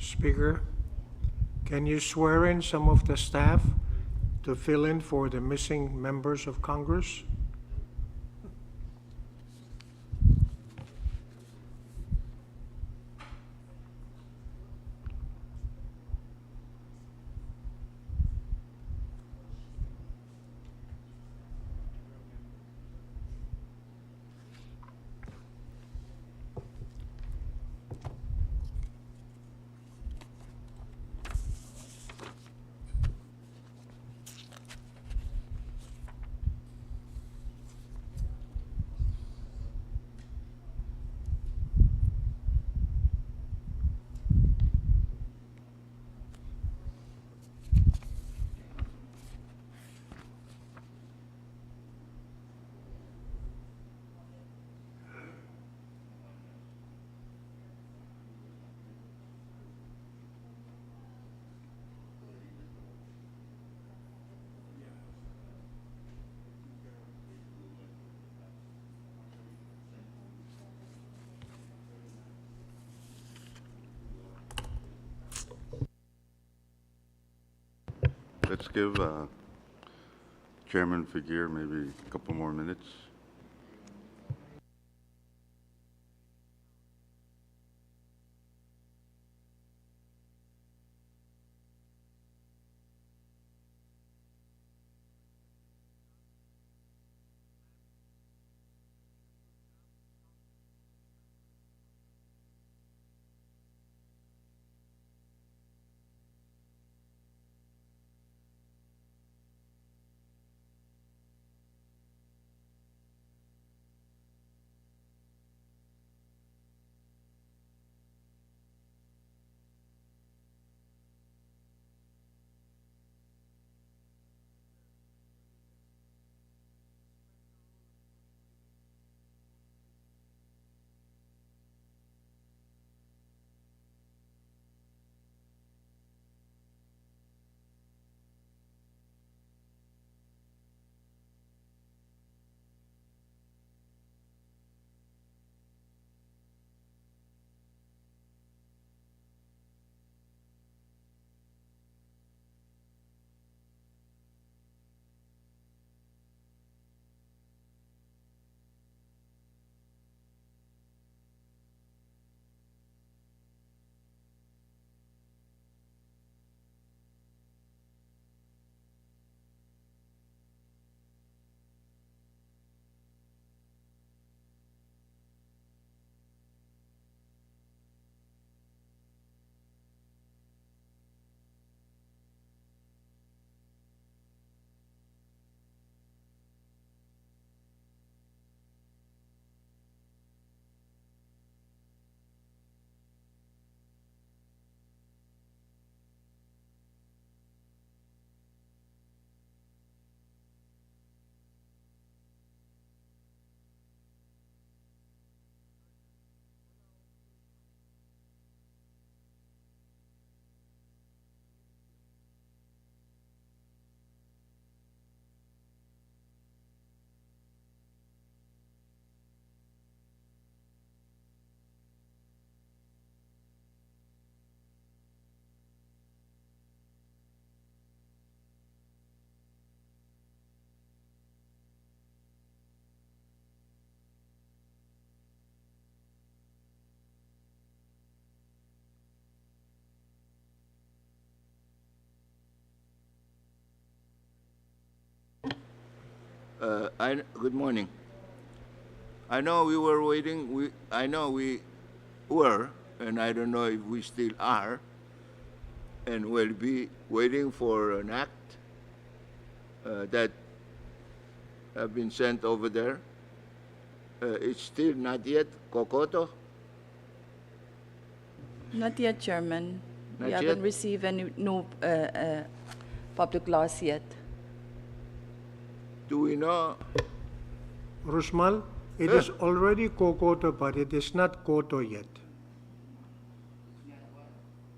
Speaker, can you swear in some of the staff to fill in for the missing members of Congress? Let's give Chairman Figueroa maybe a couple more minutes. Good morning. I know we were waiting. I know we were, and I don't know if we still are, and will be waiting for an act that have been sent over there. It's still not yet Kokoto. Not yet, Chairman. Not We yet? haven't received any no public laws yet. Do we know? Rusmal, it is already Kokoto, but it is not Koto yet.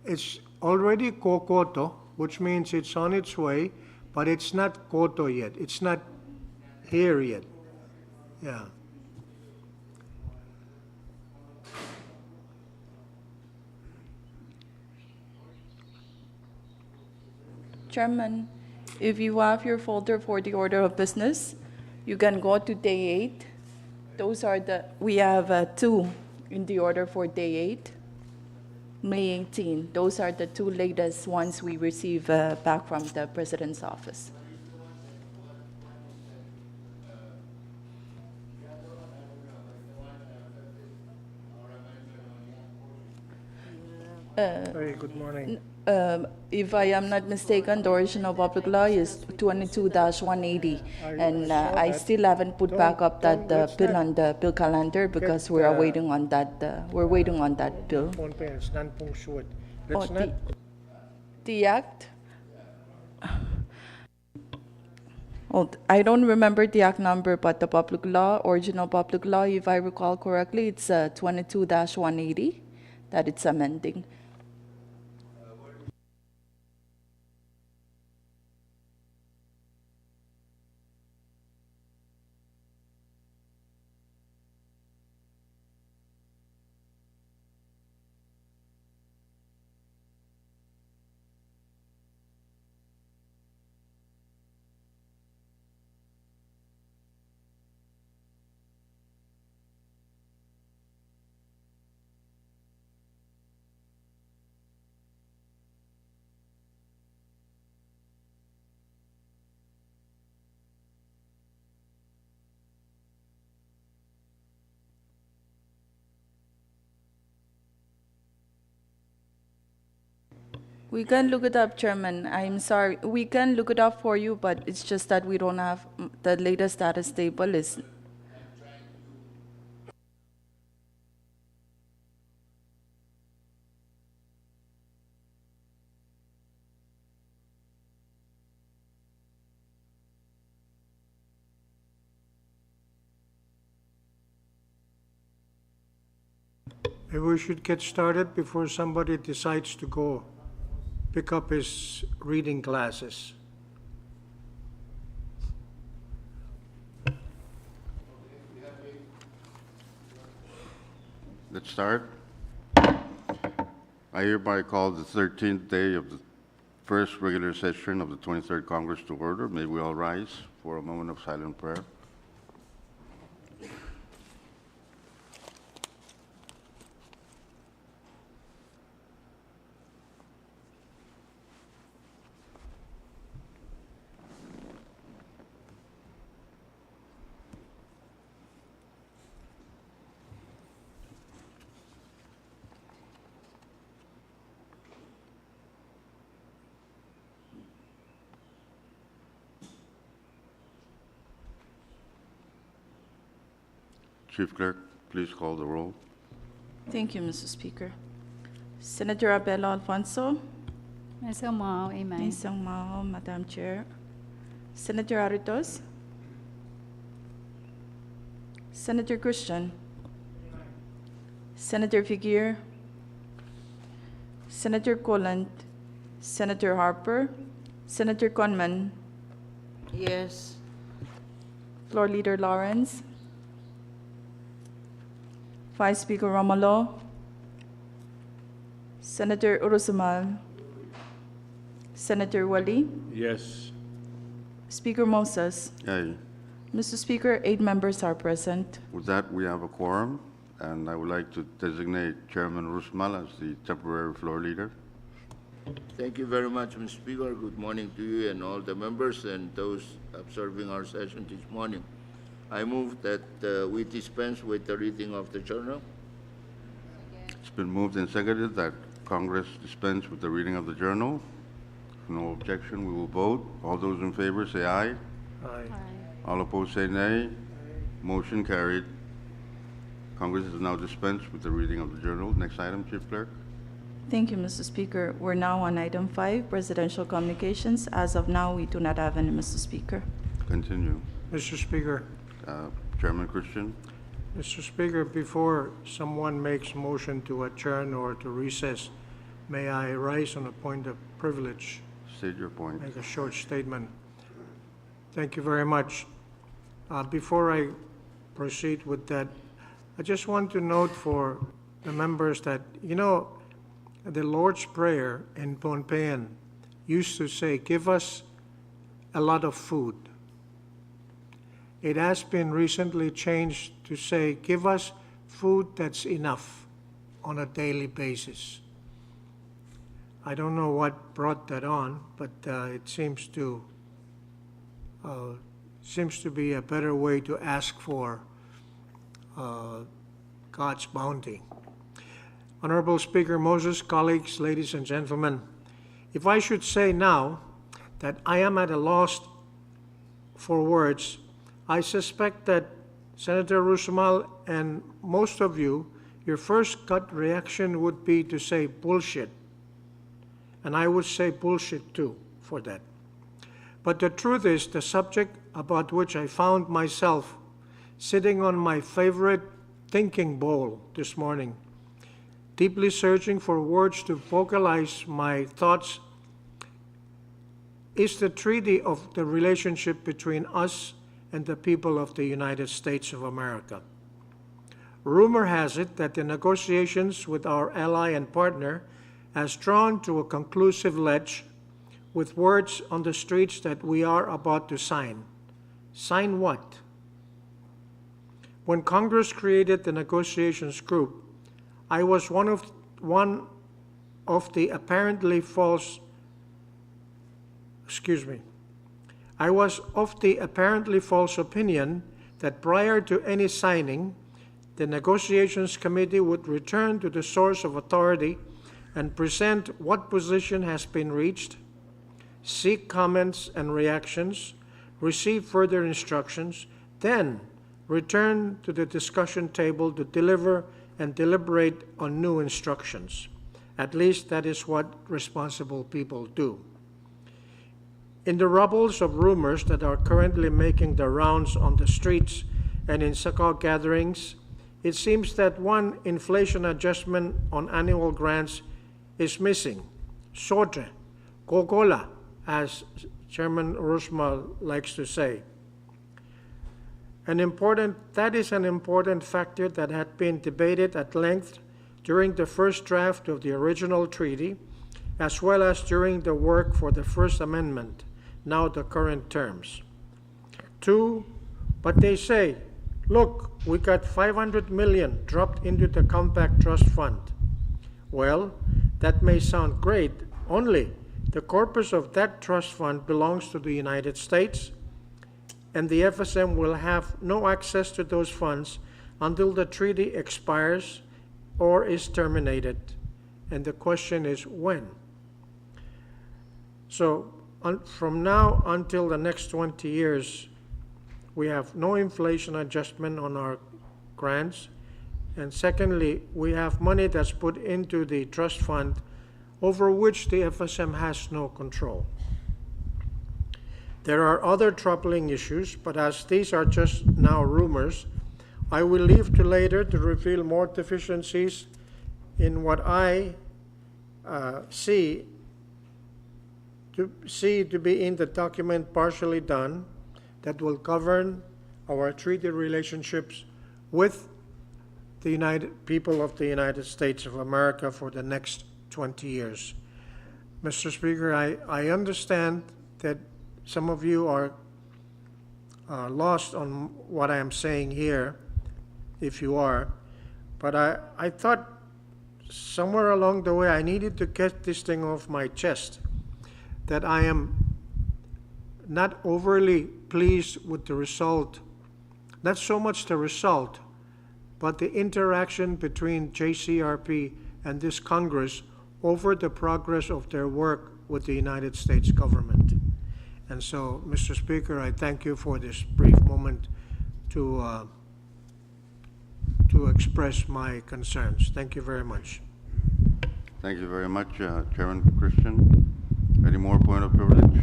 It's already Kokoto, which means it's on its way, but it's not Koto yet. It's not here yet. Yeah. Chairman, if you have your folder for the order of business, you can go to day 8. Those are we have 2 in the order for day 8, May 18. Those are the 2 latest ones we receive back from the President's office. Hey, good morning. If I am not mistaken, the original public law is 22-180, and I still haven't put back up that bill on the bill calendar because we are waiting on that. We're waiting on that bill. Phone pay, it's non-pong suit. Oh, Let's not, the act. Oh, I don't remember the act number, but the public law, original public law, if I recall correctly, it's 22-180 that it's amending. We can look it up, Chairman. I'm sorry. We can look it up for you, but it's just that we don't have the latest status table is. maybe we should get started before somebody decides to go pick up his reading classes. Let's start. I hereby call the 13th day of the first regular session of the 23rd Congress to order. May we all rise for a moment of silent prayer. Chief Clerk, please call the roll. Thank you, Mr. Speaker. Senator Abelo Alfonso. Isang Mao, amen. Isang Mao, Madam Chair. Senator Aritos. Senator Christian. Senator Figueroa. Senator Colland. Senator Harper. Senator Conman. Yes. Floor Leader Lawrence. Vice Speaker Romulo. Senator Urusumal. Senator Wali. Yes. Speaker Moses. Yay. Mr. Speaker, 8 members are present. With that, we have a quorum, and I would like to designate Chairman Rusmal as the temporary floor leader. Thank you very much, Mr. Speaker. Good morning to you and all the members and those observing our session this morning. I move that we dispense with the reading of the journal. It's been moved and seconded that Congress dispense with the reading of the journal. If no objection, we will vote. All those in favor say aye. Aye. All opposed say nay. Motion carried. Congress is now dispensed with the reading of the journal. Next item, Chief Clerk. Thank you, Mr. Speaker. We're now on item 5, presidential communications. As of now, we do not have any, Mr. Speaker. Continue. Mr. Speaker, Chairman Christian. Mr. Speaker, before someone makes motion to adjourn or to recess, may I rise on a point of privilege, State your point. make a short statement? Thank you very much. Before I proceed with that, I just want to note for the members that, the Lord's Prayer in Pohnpeian used to say, give us a lot of food. It has been recently changed to say, give us food that's enough on a daily basis. I don't know what brought that on, but it seems to be a better way to ask for God's bounty. Honorable Speaker Moses, colleagues, ladies and gentlemen, if I should say now that I am at a loss for words, I suspect that Senator Rusmal and most of you, your first gut reaction would be to say bullshit. And I would say bullshit too for that. But the truth is, the subject about which I found myself sitting on my favorite thinking bowl this morning, deeply searching for words to vocalize my thoughts, is the treaty of the relationship between us and the people of the United States of America. Rumor has it that the negotiations with our ally and partner has drawn to a conclusive ledge with words on the streets that we are about to sign. Sign what? When Congress created the negotiations group, I was one of the apparently false opinion that prior to any signing, the negotiations committee would return to the source of authority and present what position has been reached, seek comments and reactions, receive further instructions, then return to the discussion table to deliver and deliberate on new instructions. At least that is what responsible people do. In the rubbles of rumors that are currently making the rounds on the streets and in SACOG gatherings, it seems that one inflation adjustment on annual grants is missing. Sobre, Gogola, as Chairman Rusmal likes to say. That is an important factor that had been debated at length during the first draft of the original treaty, as well as during the work for the First Amendment, now the current terms. 2, but they say, look, we got $500 million dropped into the Compact Trust Fund. Well, that may sound great, only the corpus of that trust fund belongs to the United States, and the FSM will have no access to those funds until the treaty expires or is terminated. And the question is when? So from now until the next 20 years, we have no inflation adjustment on our grants. And secondly, we have money that's put into the trust fund over which the FSM has no control. There are other troubling issues, but as these are just now rumors, I will leave to later to reveal more deficiencies in what I see to be in the document partially done that will govern our treaty relationships with the people of the United States of America for the next 20 years. Mr. Speaker, I understand that some of you are lost on what I am saying here, if you are, but I thought somewhere along the way I needed to get this thing off my chest, that I am not overly pleased with the result, not so much the result, but the interaction between JCRP and this Congress over the progress of their work with the United States government. And so, Mr. Speaker, I thank you for this brief moment to express my concerns. Thank you very much. Thank you very much, Chairman Christian. Any more point of privilege?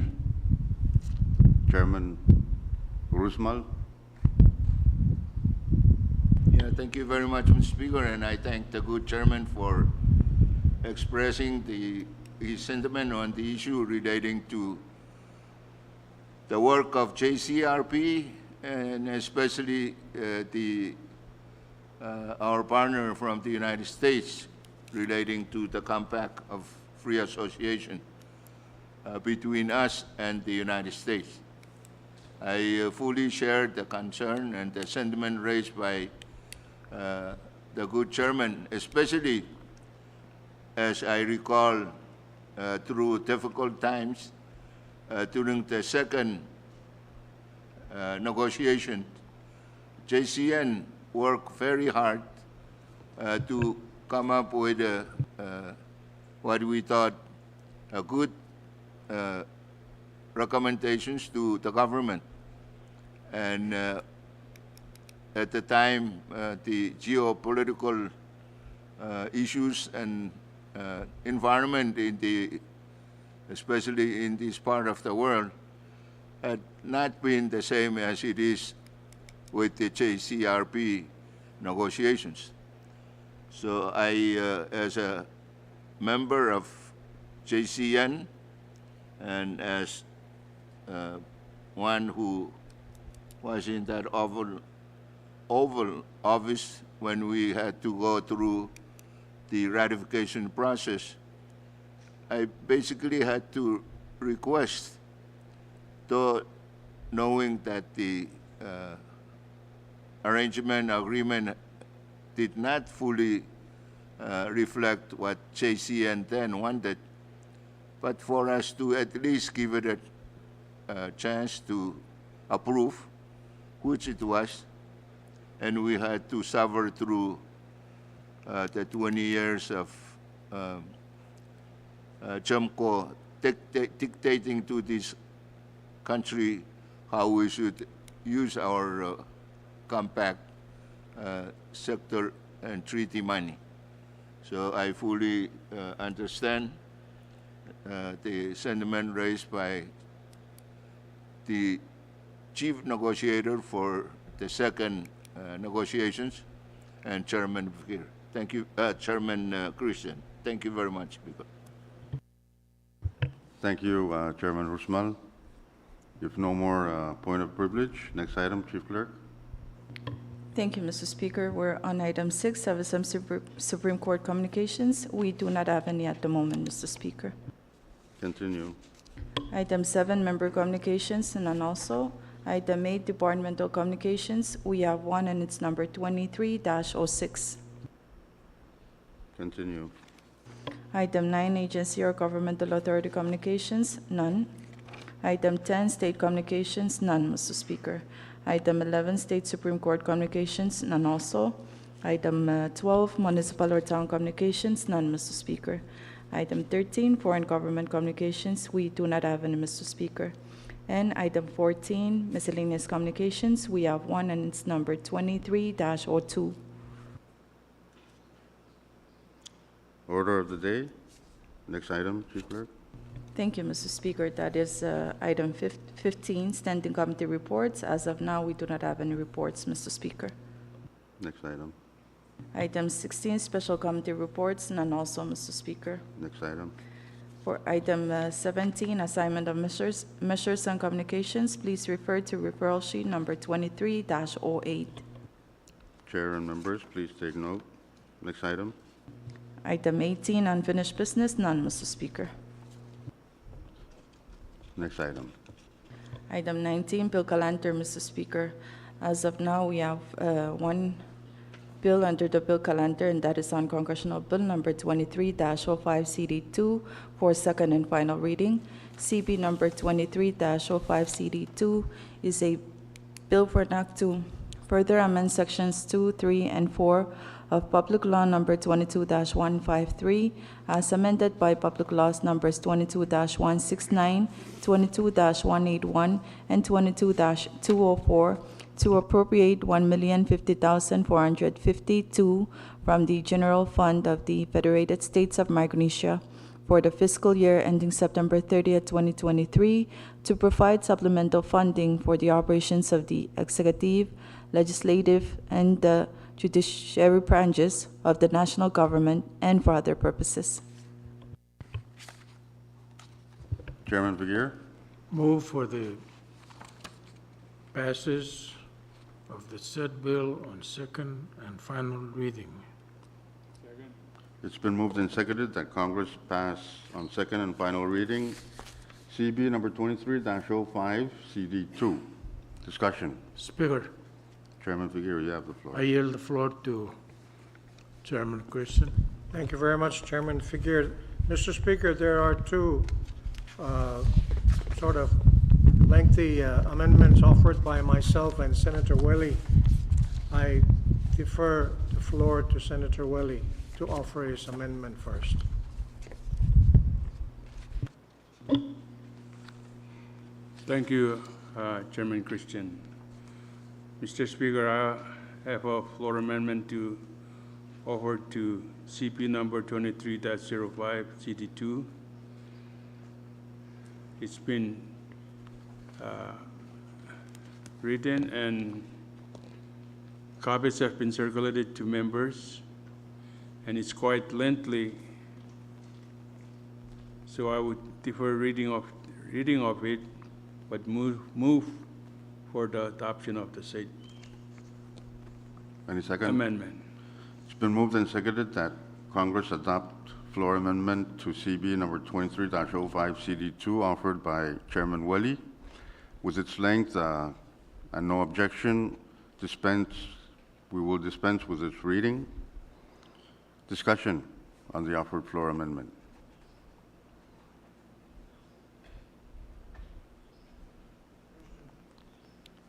Chairman Rusmal? Yeah, thank you very much, Mr. Speaker, and I thank the good chairman for expressing his sentiment on the issue relating to the work of JCRP and especially our partner from the United States relating to the Compact of Free Association. between us and the United States. I fully share the concern and the sentiment raised by the good chairman, especially as I recall through difficult times during the second negotiation. JCN worked very hard to come up with what we thought a good recommendations to the government. And at the time, the geopolitical issues and environment especially in this part of the world, had not been the same as it is with the JCRP negotiations. So I, as a member of JCN and as one who was in that Oval Office when we had to go through the ratification process, I basically had to request, though knowing that the arrangement agreement did not fully reflect what JCN then wanted, but for us to at least give it a chance to approve, which it was, and we had to suffer through the 20 years of JUMCO dictating to this country how we should use our compact sector and treaty money. So I fully understand the sentiment raised by the chief negotiator for the second negotiations and Chairman Fakir. Thank you, Chairman Christian. Thank you very much. Thank you, Chairman Rusmal. If no more point of privilege, next item, Chief Clerk. Thank you, Mr. Speaker. We're on item 6, have some Supreme Court communications. We do not have any at the moment, Mr. Speaker. Continue. Item 7, member communications, none also. Item 8, departmental communications. We have one, and it's number 23-06. Continue. Item 9, agency or governmental authority communications, none. Item 10, state communications, none, Mr. Speaker. Item 11, state Supreme Court communications, none also. Item 12, municipal or town communications, none, Mr. Speaker. Item 13, foreign government communications, we do not have any, Mr. Speaker. And item 14, miscellaneous communications, we have one, and it's number 23-02. Order of the day. Next item, Chief Clerk. Thank you, Mr. Speaker. That is item 15, standing committee reports. As of now, we do not have any reports, Mr. Speaker. Next item. Item 16, special committee reports, none also, Mr. Speaker. Next item. For item 17, assignment of measures and communications, please refer to referral sheet number 23-08. Chair and members, please take note. Next item. Item 18, unfinished business, none, Mr. Speaker. Next item. Item 19, bill calendar, Mr. Speaker. As of now, we have one bill under the bill calendar, and that is on Congressional Bill number 23-05 CD2 for second and final reading. CB number 23-05 CD2 is a bill for an act to further amend sections 2, 3, and 4 of Public Law number 22-153 as amended by Public Laws numbers 22-169, 22-181, and 22-204 to appropriate $1,050,452 from the General Fund of the Federated States of Micronesia for the fiscal year ending September 30th, 2023, to provide supplemental funding for the operations of the executive, legislative, and the judiciary branches of the national government and for other purposes. Chairman Fakir. Move for the passage of the said bill on second and final reading. It's been moved and seconded that Congress pass on second and final reading CB number 23-05, CD2. Discussion. Speaker, Chairman Figueroa, you have the floor. I yield the floor to Chairman Christian. Thank you very much, Chairman Figueroa. Mr. Speaker, there are two sort of lengthy amendments offered by myself and Senator Welly. I defer the floor to Senator Welly to offer his amendment first. Thank you, Chairman Christian. Mr. Speaker, I have a floor amendment to offer to CP number 23-05 CD2. It's been written and copies have been circulated to members, and it's quite lengthy, so I would defer reading of it, but move for the adoption of the said Any second? amendment. It's been moved and seconded that Congress adopt floor amendment to CB number 23-05 CD2 offered by Chairman Welly. With its length and no objection, we will dispense with its reading. Discussion on the offered floor amendment.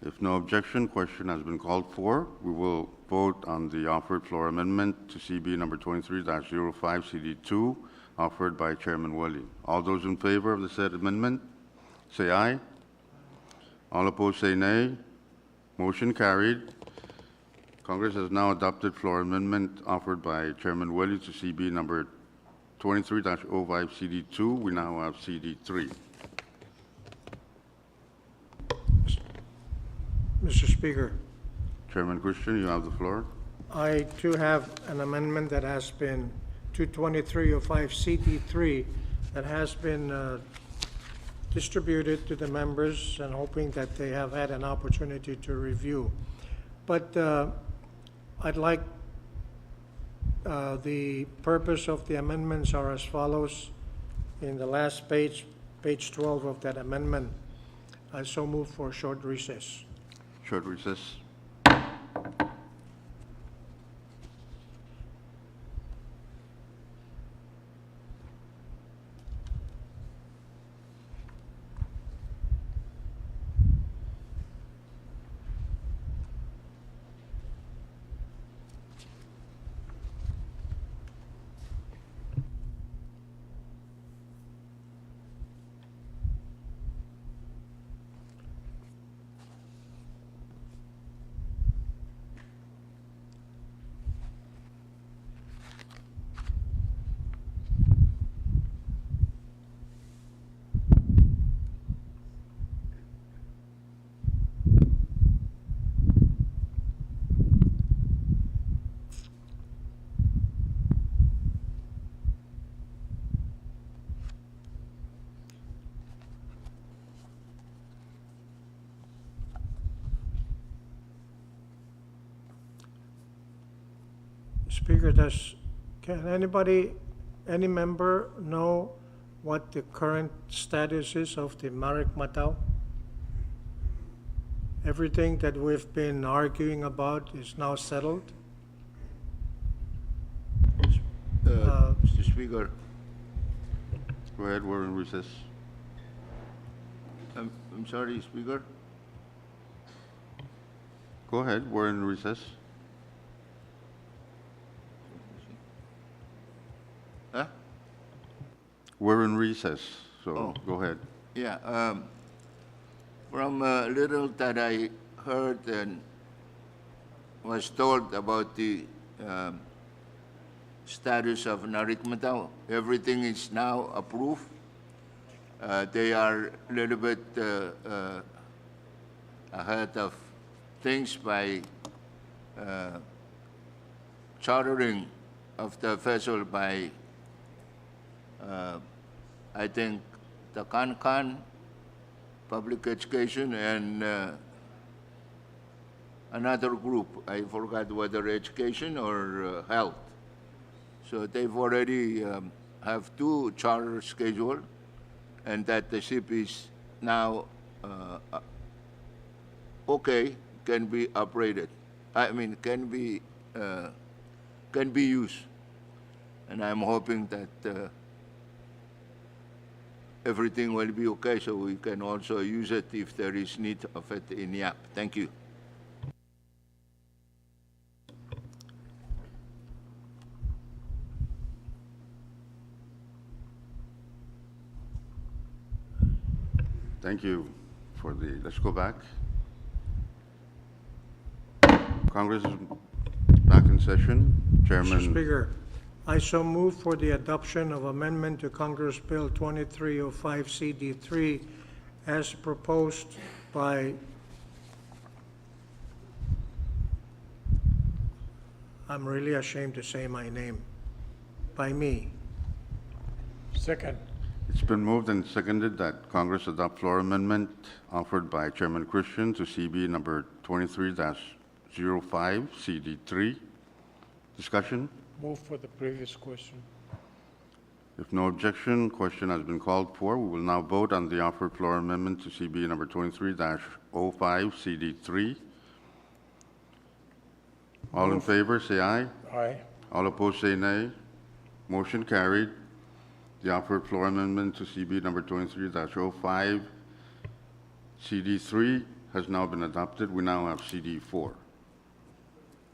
If no objection, question has been called for. We will vote on the offered floor amendment to CB number 23-05 CD2 offered by Chairman Welly. All those in favor of the said amendment, say aye. All opposed, say nay. Motion carried. Congress has now adopted floor amendment offered by Chairman Welly to CB number 23-05 CD2. We now have CD3. Mr. Speaker, Chairman Christian, you have the floor. I too have an amendment that has been 22305 CD3 that has been distributed to the members and hoping that they have had an opportunity to review. But I'd like, the purpose of the amendments are as follows. In the last page, page 12 of that amendment, I so move for short recess. Short recess. Speaker, can any member know what the current status is of the Marek Matao? Everything that we've been arguing about is now settled? Mr. Speaker, Go ahead, we're in recess. I'm sorry, Speaker. Go ahead, we're in recess. Huh? We're in recess, so Oh. go ahead. Yeah, from little that I heard and was told about the status of Narikmatao, everything is now approved. They are a little bit ahead of things by chartering of the vessel by, I think, the Kankan Public Education and another group. I forgot whether education or health. So they've already have two charter scheduled, and that the ship is now okay, can be operated. I mean, can be used, and I'm hoping that everything will be okay, so we can also use it if there is need of it in Yap. Thank you. Thank you for the, let's go back. Congress is back in session. Mr. Chairman, Speaker, I so move for the adoption of Amendment to Congress Bill 2305 CD3 as proposed by I'm really ashamed to say my name. By me. Second. it's been moved and seconded that Congress adopt floor amendment offered by Chairman Christian to CB number 23-05 CD3. Discussion? Move for the previous question. If no objection, question has been called for. We will now vote on the offered floor amendment to CB number 23-05 CD3. All in favor, say aye. Aye. All opposed, say nay. Motion carried. The offered floor amendment to CB number 23-05 CD3 has now been adopted. We now have CD4.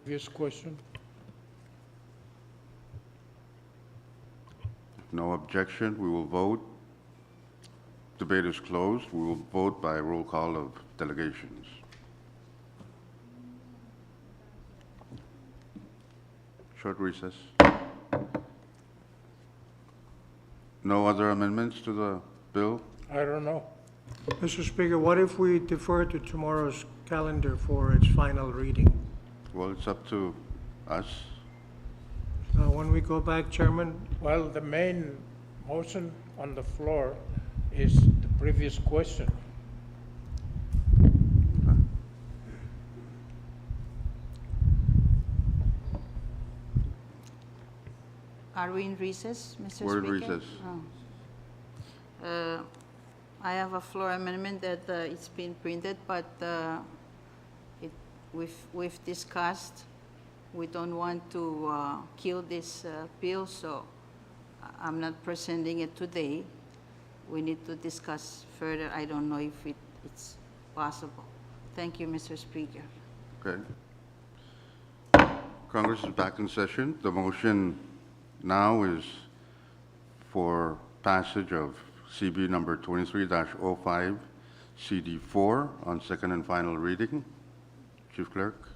Previous question. No objection, we will vote. Debate is closed. We will vote by roll call of delegations. Short recess. No other amendments to the bill? I don't know. Mr. Speaker, what if we defer to tomorrow's calendar for its final reading? Well, it's up to us. When we go back, Chairman, Well, the main motion on the floor is the previous question. Are we in recess, Mr. Speaker? We're in recess. Oh. I have a floor amendment that it's been printed, but we've discussed. We don't want to kill this bill, so I'm not presenting it today. We need to discuss further. I don't know if it's possible. Thank you, Mr. Speaker. Okay. Congress is back in session. The motion now is for passage of CB number 23-05 CD4 on second and final reading. Chief Clerk,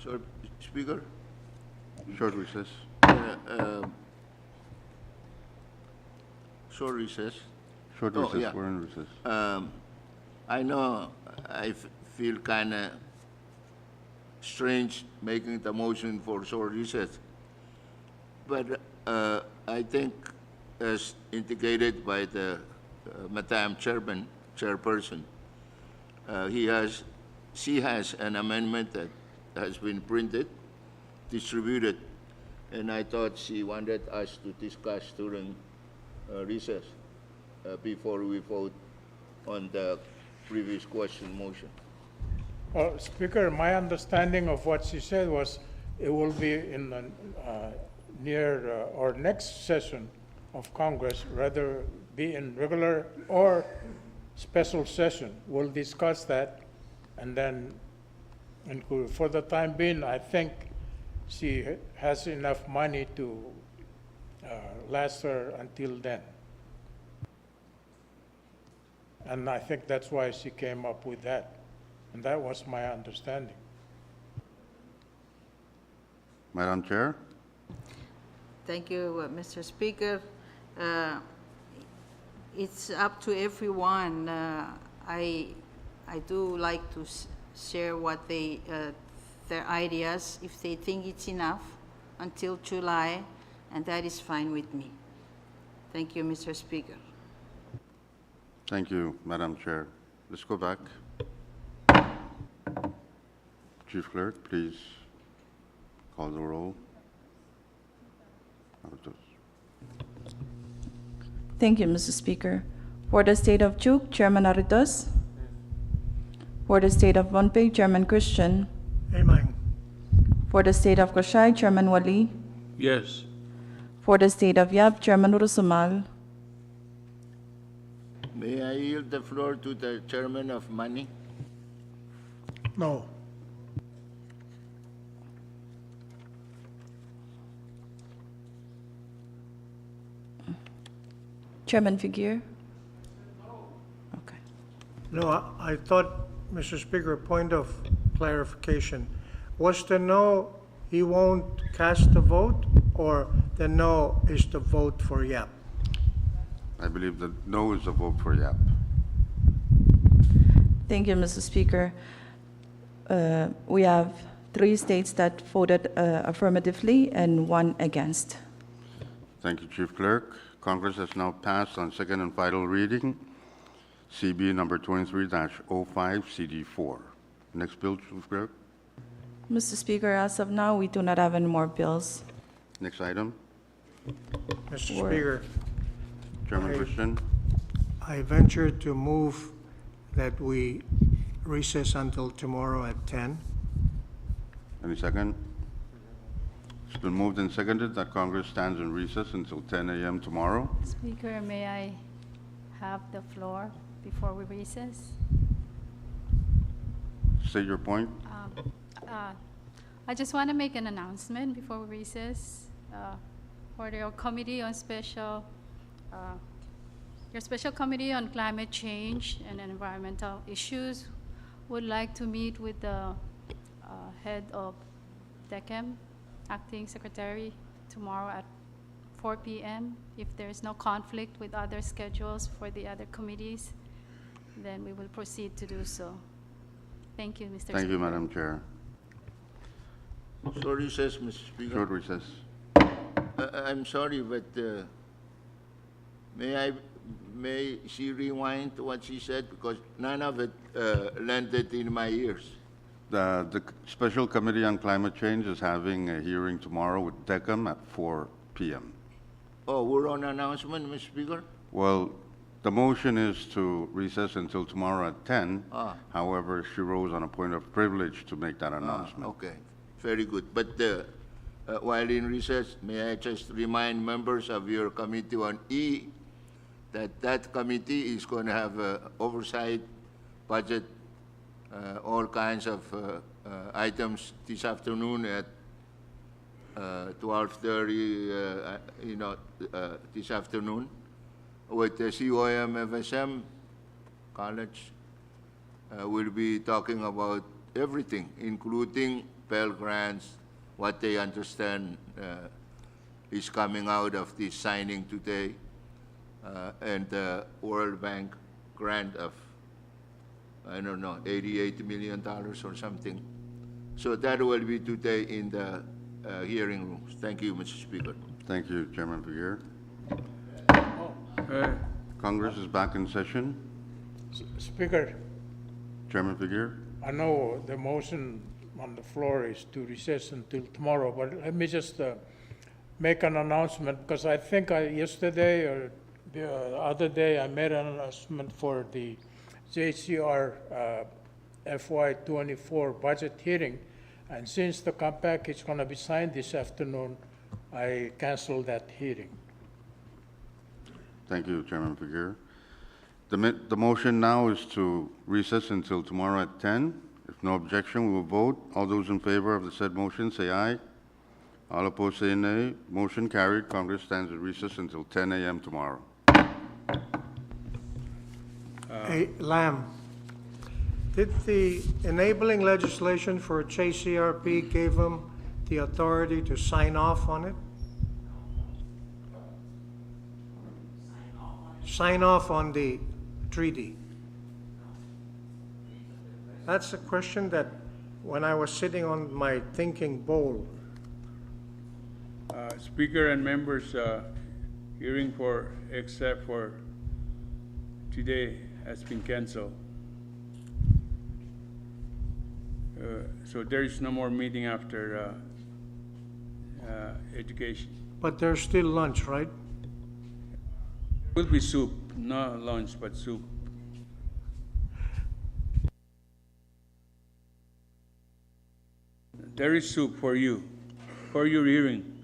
So, Speaker, short recess. short recess. Short Oh, recess, yeah. we're in recess. I know I feel kind of strange making the motion for short recess, but I think, as indicated by the Madam Chairperson, she has an amendment that has been printed, distributed, and I thought she wanted us to discuss during recess before we vote on the previous question motion. Well, Speaker, my understanding of what she said was it will be in the near or next session of Congress, rather be in regular or special session. We'll discuss that, and then, and for the time being, I think she has enough money to last her until then. And I think that's why she came up with that. And that was my understanding. Madam Chair? Thank you, Mr. Speaker. It's up to everyone. I do like to share what their ideas, if they think it's enough, until July, and that is fine with me. Thank you, Mr. Speaker. Thank you, Madam Chair. Let's go back. Chief Clerk, please call the roll. Thank you, Mr. Speaker. For the state of Chuk, Chairman Aritos. For the state of Pohnpei, Chairman Christian. Amen. For the state of Koshai, Chairman Wali. Yes. For the state of Yap, Chairman Urusumal. May I yield the floor to the chairman of Mani? No. Chairman Figure. Okay. No, I thought, Mr. Speaker, point of clarification. Was the no, he won't cast the vote, or the no is the vote for Yap? I believe that no is a vote for Yap. Thank you, Mr. Speaker. We have 3 states that voted affirmatively and 1 against. Thank you, Chief Clerk. Congress has now passed on second and final reading, CB number 23-05, CD4. Next bill, Chief Clerk. Mr. Speaker, as of now, we do not have any more bills. Next item, Mr. Or- Speaker, Chairman Aye. Christian. I venture to move that we recess until tomorrow at 10. Any second? It's been moved and seconded that Congress stands in recess until 10 a.m. tomorrow. Speaker, may I have the floor before we recess? State your point. I just want to make an announcement before we recess. For your committee on special, your special committee on climate change and environmental issues would like to meet with the head of DECEM, acting secretary, tomorrow at 4 p.m. If there's no conflict with other schedules for the other committees, then we will proceed to do so. Thank you, Mr. Speaker. Thank you, Madam Chair. So recess, Mr. Speaker. Short recess. I'm sorry, but may she rewind what she said, because none of it landed in my ears. The Special Committee on Climate Change is having a hearing tomorrow with DECEM at 4 p.m. Oh, we're on announcement, Mr. Speaker? Well, the motion is to recess until tomorrow at 10. Ah. However, she rose on a point of privilege to make that announcement. Okay, very good. But while in recess, may I just remind members of your committee on E that committee is going to have oversight, budget, all kinds of items this afternoon at 12:30, this afternoon with the COM FSM College. We'll be talking about everything, including Pell Grants, what they understand is coming out of this signing today, and the World Bank grant of, I don't know, $88 million or something. So that will be today in the hearing rooms. Thank you, Mr. Speaker. Thank you, Chairman Figueroa. Congress is back in session. Speaker, Chairman Figueroa. I know the motion on the floor is to recess until tomorrow, but let me just make an announcement, because I think yesterday or the other day I made an announcement for the JCR FY24 budget hearing, and since the compact is going to be signed this afternoon, I canceled that hearing. Thank you, Chairman Figueroa. The motion now is to recess until tomorrow at 10. If no objection, we will vote. All those in favor of the said motion say aye. All opposed say nay. Motion carried. Congress stands at recess until 10 a.m. tomorrow. Hey, Lamb, did the enabling legislation for JCRP give them the authority to sign off on it? Sign off on the treaty? That's a question that, when I was sitting on my thinking bowl, Speaker and members, hearing except for today has been canceled. So there is no more meeting after education. but there's still lunch, right? Will be soup. soup, not lunch, but soup. There is soup for you, for your hearing.